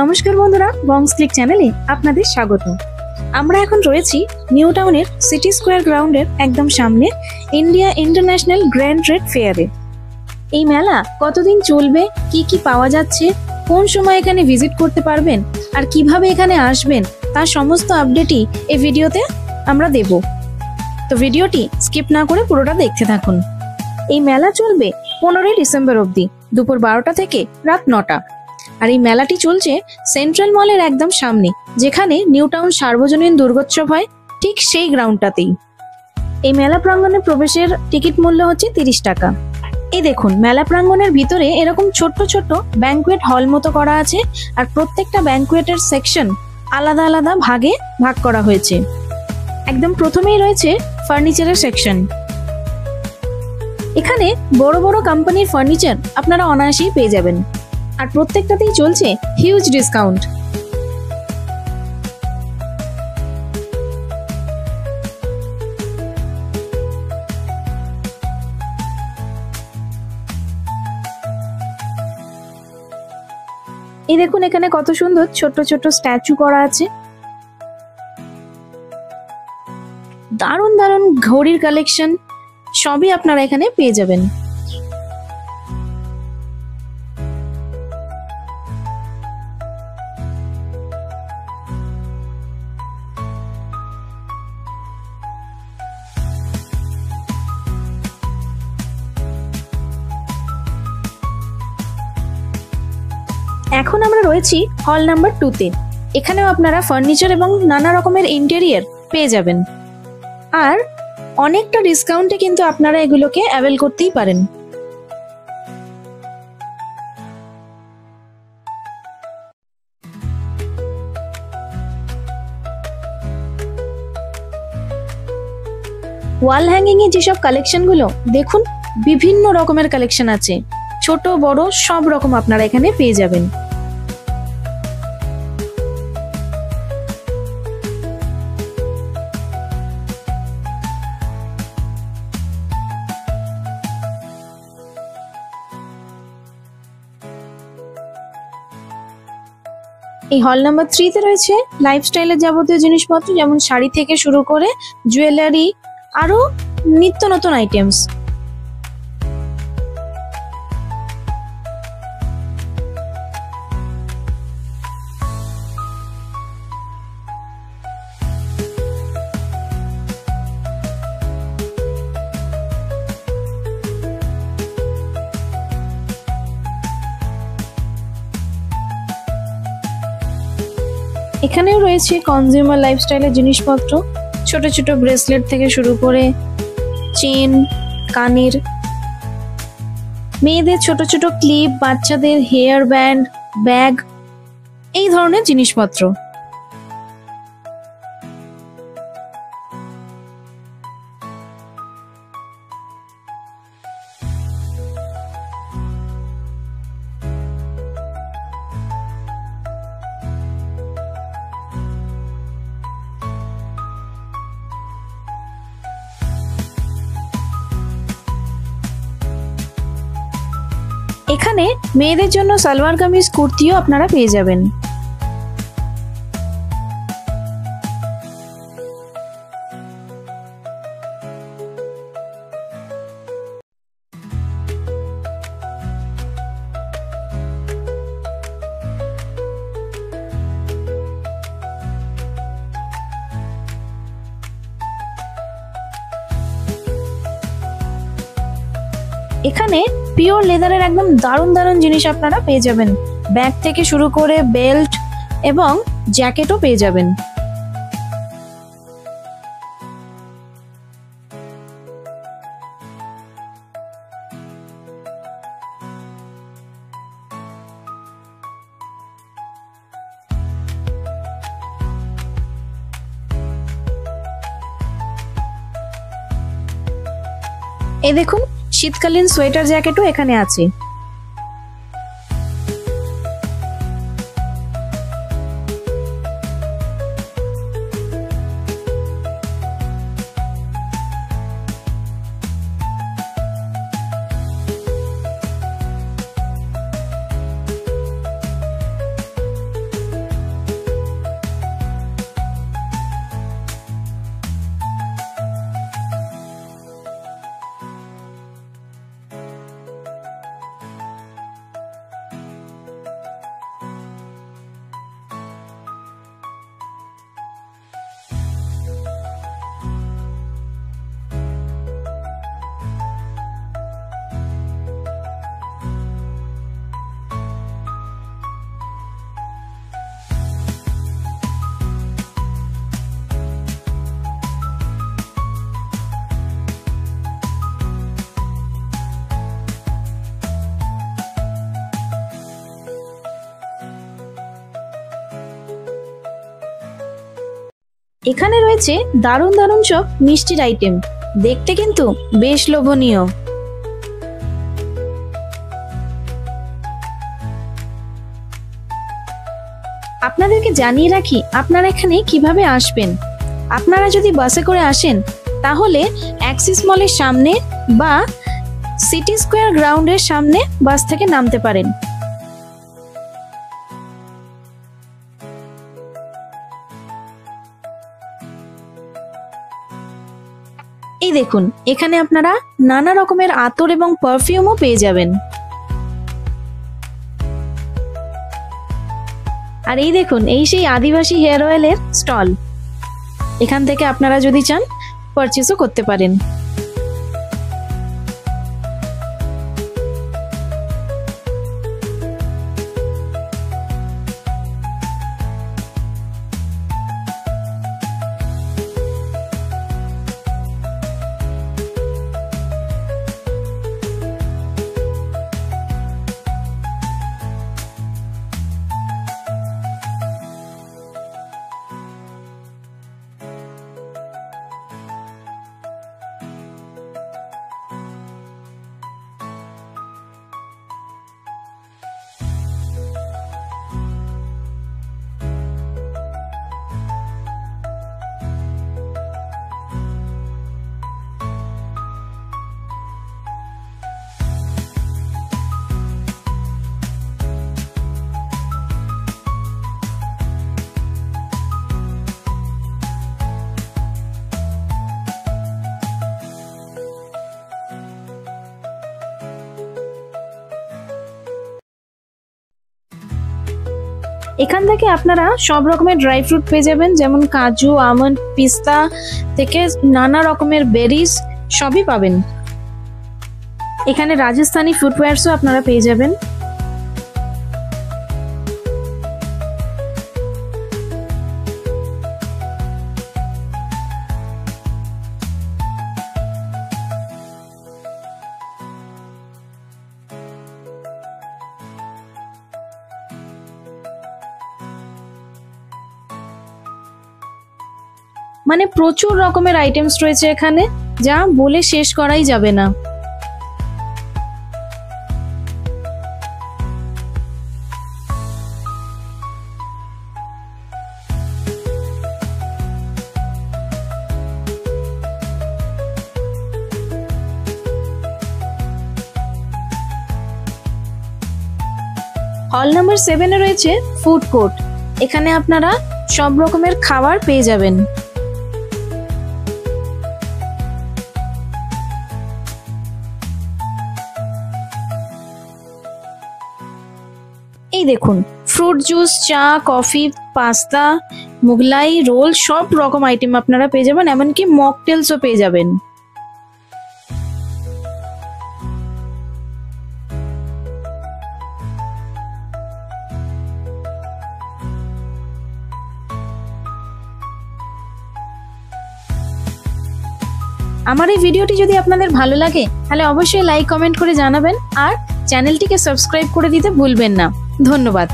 নমস্কার বন্ধুরা, বংস ক্লিক চ্যানেলে আপনাদের স্বাগত। আমরা এখন রয়েছি নিউ টাউনের সিটি স্কোয়ার গ্রাউন্ডের একদম সামনে ইন্ডিয়া ইন্টারন্যাশনাল গ্র্যান্ড ট্রেড ফেয়ারে। এই মেলা কতদিন চলবে, কি কি পাওয়া যাচ্ছে, কোন সময় এখানে ভিজিট করতে পারবেন আর কিভাবে এখানে আসবেন, তার সমস্ত আপডেটই এই ভিডিওতে আমরা দেব। তো ভিডিওটি স্কিপ না করে পুরোটা দেখতে থাকুন। এই মেলা চলবে 15 ডিসেম্বর অবধি, দুপুর 12টা থেকে রাত 9টা। আর এই মেলাটি চলছে সেন্ট্রাল মলের একদম সামনে, যেখানে নিউ টাউন সার্বজনীন দুর্গোৎসব হয়, ঠিক সেই গ্রাউন্ডটাতেই। এই মেলা প্রাঙ্গণে প্রবেশের টিকিট মূল্য হচ্ছে 30 টাকা। এই দেখুন, মেলা প্রাঙ্গণের ভিতরে এরকম ছোট্ট ছোট্ট ব্যাংকুয়েট হল মতো করা আছে, আর প্রত্যেকটা ব্যাংকুয়েটের সেকশন আলাদা আলাদা ভাগে ভাগ করা হয়েছে। একদম প্রথমেই রয়েছে ফার্নিচারের সেকশন। এখানে বড় বড় কোম্পানির ফার্নিচার আপনারা অনায়াসেই পেয়ে যাবেন, আর প্রত্যেকটাতেই চলছে হিউজ ডিসকাউন্ট। এই দেখুন, এখানে কত সুন্দর ছোট ছোট স্ট্যাচু করা আছে। দারুণ দারুণ ঘড়ির কালেকশন সবই আপনারা এখানে পেয়ে যাবেন। এখন আমরা রয়েছি হল নাম্বার 2-তে। এখানেও আপনারা ফার্নিচার এবং নানা রকমের ইন্টেরিয়ার পেয়ে যাবেন, আর অনেকটা ডিসকাউন্টে কিন্তু আপনারা এগুলোকে অ্যাভেল করতেই পারেন। ওয়াল হ্যাঙ্গিং এ যেসব কালেকশন গুলো দেখুন, বিভিন্ন রকমের কালেকশন আছে, ছোট বড় সব রকম আপনারা এখানে পেয়ে যাবেন। এই হল নাম্বার 3-তে রয়েছে লাইফস্টাইলের যাবতীয় জিনিসপত্র, যেমন শাড়ি থেকে শুরু করে জুয়েলারি, আরো নিত্য নতুন আইটেমস। এখানেও রয়েছে কনজিউমার লাইফস্টাইলের জিনিসপত্র, ছোট ছোট ব্রেসলেট থেকে শুরু করে চেন, কানের, মেয়েদের ছোট ছোট ক্লিপ, বাচ্চাদের হেয়ার ব্যান্ড, ব্যাগ, এই ধরনের জিনিসপত্র। এখানে মেয়েদের জন্য সালোয়ার কামিজ, কুর্তিও আপনারা পেয়ে যাবেন। এখানে পিওর লেদারের একদম দারুণ দারুণ জিনিস আপনারা পেয়ে যাবেন, ব্যাগ থেকে শুরু করে বেল্ট এবং জ্যাকেটও পেয়ে যাবেন। এই দেখুন, শীতকালীন সোয়েটার জ্যাকেটও এখানে আছে। এখানে রয়েছে দারুণ দারুণ সব মিষ্টির আইটেম, দেখতে কিন্তু বেশ লোভনীয়। আপনাদেরকে জানিয়ে রাখি আপনারা এখানে কিভাবে আসবেন। আপনারা যদি বাসে করে আসেন তাহলে অ্যাক্সিস মলের সামনে বা সিটি স্কোয়ার গ্রাউন্ডের সামনে বাস থেকে নামতে পারেন। এই দেখুন, এখানে আপনারা নানা রকমের আতর এবং পারফিউমও পেয়ে যাবেন। আর এই দেখুন, এই সেই আদিবাসী হেয়ার অয়েলের স্টল। এখান থেকে আপনারা যদি চান পারচেজও করতে পারেন। এখান থেকে আপনারা সব রকমের ড্রাই ফ্রুট পেয়ে যাবেন, যেমন কাজু, আমন্ড, পিস্তা থেকে নানা রকমের বেরিজ সবই পাবেন। এখানে রাজস্থানি ফুটওয়্যারসও আপনারা পেয়ে যাবেন। মানে প্রচুর রকমের আইটেমস রয়েছে এখানে, যা বলে শেষ করাই যাবে না। হল নাম্বার 7-এ রয়েছে ফুড কোর্ট। এখানে আপনারা সব রকমের খাবার পেয়ে যাবেন। এই দেখুন, ফ্রুট জুস, চা, কফি, পাস্তা, মুগলাই, রোল সব রকম আইটেম আপনারা পেয়ে যাবেন, এমনকি মকটেলসও পেয়ে যাবেন। আমার এই ভিডিওটি যদি আপনাদের ভালো লাগে তাহলে অবশ্যই লাইক, কমেন্ট করে জানাবেন আর চ্যানেলটিকে সাবস্ক্রাইব করে দিতে ভুলবেন না। ধন্যবাদ।